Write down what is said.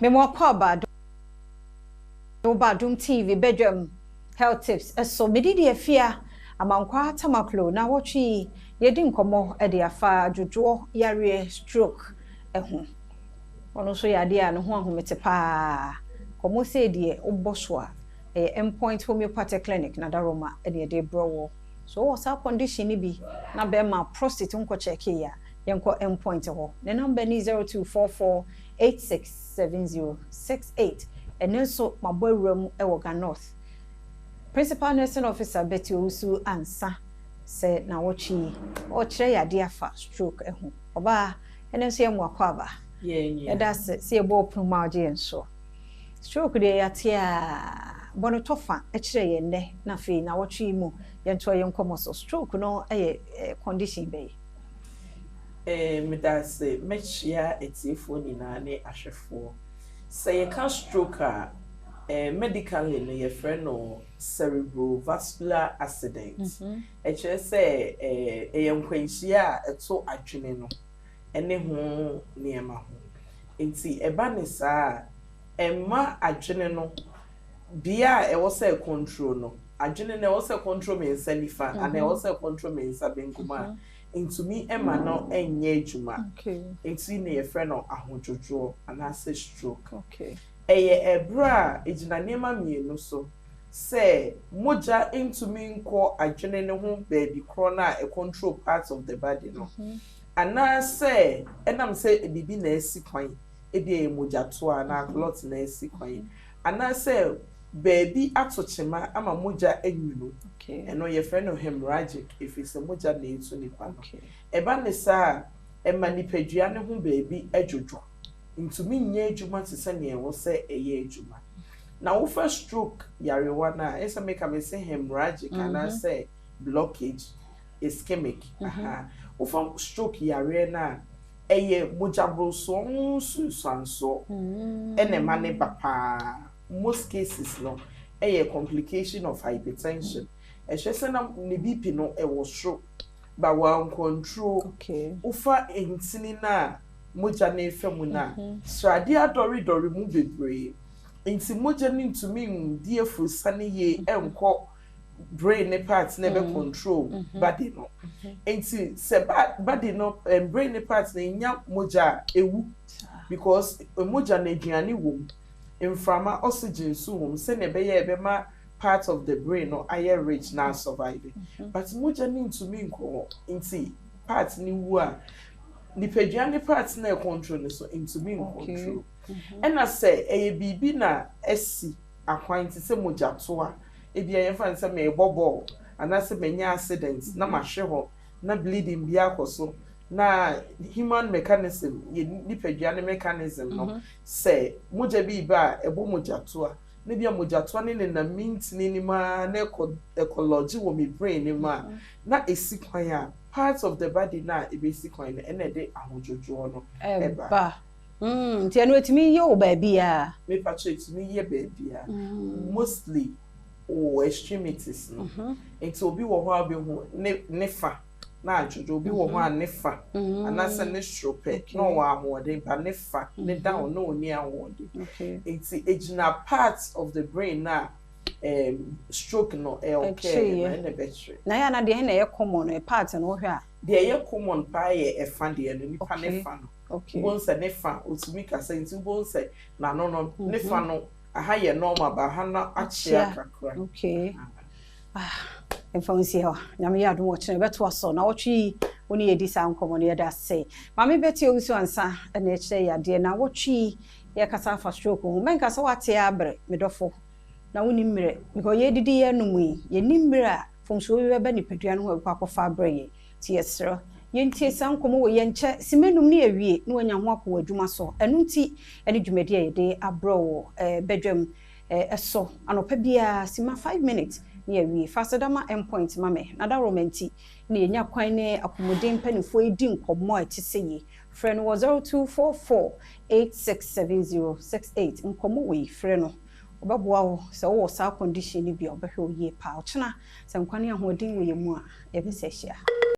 Me mo kwa Badwam TV Badwam health tips. So me di afia amankwa tamaklo na wotwi yedi nkomo e de afa dwodwo yare stroke eho. Ono so yade a no ho ahomete pa. Komo se de oboso a endpoint homeopathic clinic na daroma e de browo. So what's our condition ni bi na be ma prostate unko check ya yenko endpoint ho. The number ni 0244867068. And also my boy room Ewoga North. Principal nursing officer Betty Usu ansa say na wachi o kire ya dia fa stroke ehu. Oba ene so yemu akwaba. Yeah. That's it. See a ball prumaje enso. Stroke de yatia bono tofa e kire ye nne na fe na wachi mu yento yenkomo so stroke no condition be. Me da say mechia etifo ni na ne ahwefo. Say you can stroke medically no your friend no cerebrovascular accident. Say yankwanhia eto adwene no ene ho niema ho. Nti eba ne saa emma adwene no bia e wo say control no adwene na wo say control me nsa nifa and e wo say control me nsa benkuma. Into me emma no enye adwuma. Okay. Nti ne your friend no ahodwodwo and say stroke. Okay. Ebra ejina niema mienu so say moja into me nko adwene ne ho baby kro na e control parts of the body no. And I say enam say bibi na esi kwan e dey moja to na clot na esi kwan. And I say baby atochema ama moja enwunu. Okay. And no your friend no hemorrhagic if it's a moja na etu nipa no. Okay. Eba ne sa e manipadua ne ho baby adwodwo. Into me nye adwuma te se ne wo se eye adwuma. Na wo first stroke yarewa na esa make am say hemorrhagic and I say blockage ischemic. Wo from stroke yare na eye mojabro so sanso ene mane papa most cases no eye complication of hypertension. E hwese na ne BP no e wo stroke ba wa control. Okay. Ufa entini na moja na efemu na srade adori mu bebre enti moja ni ntumi ndie fusane ye enko brain ne parts na be control body no enti se body no brain ne parts na nya moja ewu because moja na aduane wo inframa oxygen so wo se ne be ye be ma part of the brain no aye rich na survive but moja ni ntumi nko enti part ni wu a nipaduane parts na control so into being control. And I say a bibi na esi akwan ti se moja toa e bia ye fan se me bobo and I say menya accidents na ma hwe ho na bleeding bia akoso na human mechanism ye nipaduane mechanism no say moja bi ba ebo moja toa na bia moja toa ne na mint ni ma na ecology wo me brain ni ma na esi kwan a parts of the body na e basic coin and de ahojojo no eba ti anu etimi ye o baby a me patch etimi ye baby a mostly extremities no enti obi wo ho abehu ne fa na ajojo obi wo ho anefa anase ne stroke no wa ahode ba ne fa ne down no ni ahode enti ejina parts of the brain na stroke no okay na battery na ya na de na ye common e part no hwe a de ye common pa ye fa de no nipa ne fa no okay bon se ne fa otumi ka se nti bon se na no ne fa no aha ye normal ba ha na achia kakra okay enfonsi ho nyame ya do wo kire beto aso na wotwi woni edi sa nkomo ne da say mama beti ogusu ansa na e kire ya de na wotwi ye kasa fa stroke ho men kasa wate abre medofo na woni mmire because ye didi ye numu ye nimmire a fonso we be nipadua no ho akwafa abreye ti yesro ye ntie sankomo wo ye nche simenum ne awie na wanya ho akwa adwuma so enu nti ene dwumadi ye de abro Badwam eso anopa bia sima 5 minutes ne awie fasedama endpoint mame na da romanti ne yenya kwan ne akomodin panifo edi nkomo etise friend was 0244867068 nkomo we friend no obaboa wo se wo sa condition ni bia obehwe oye pa ochena se nkwane ahodin wo yemu a ebe se hia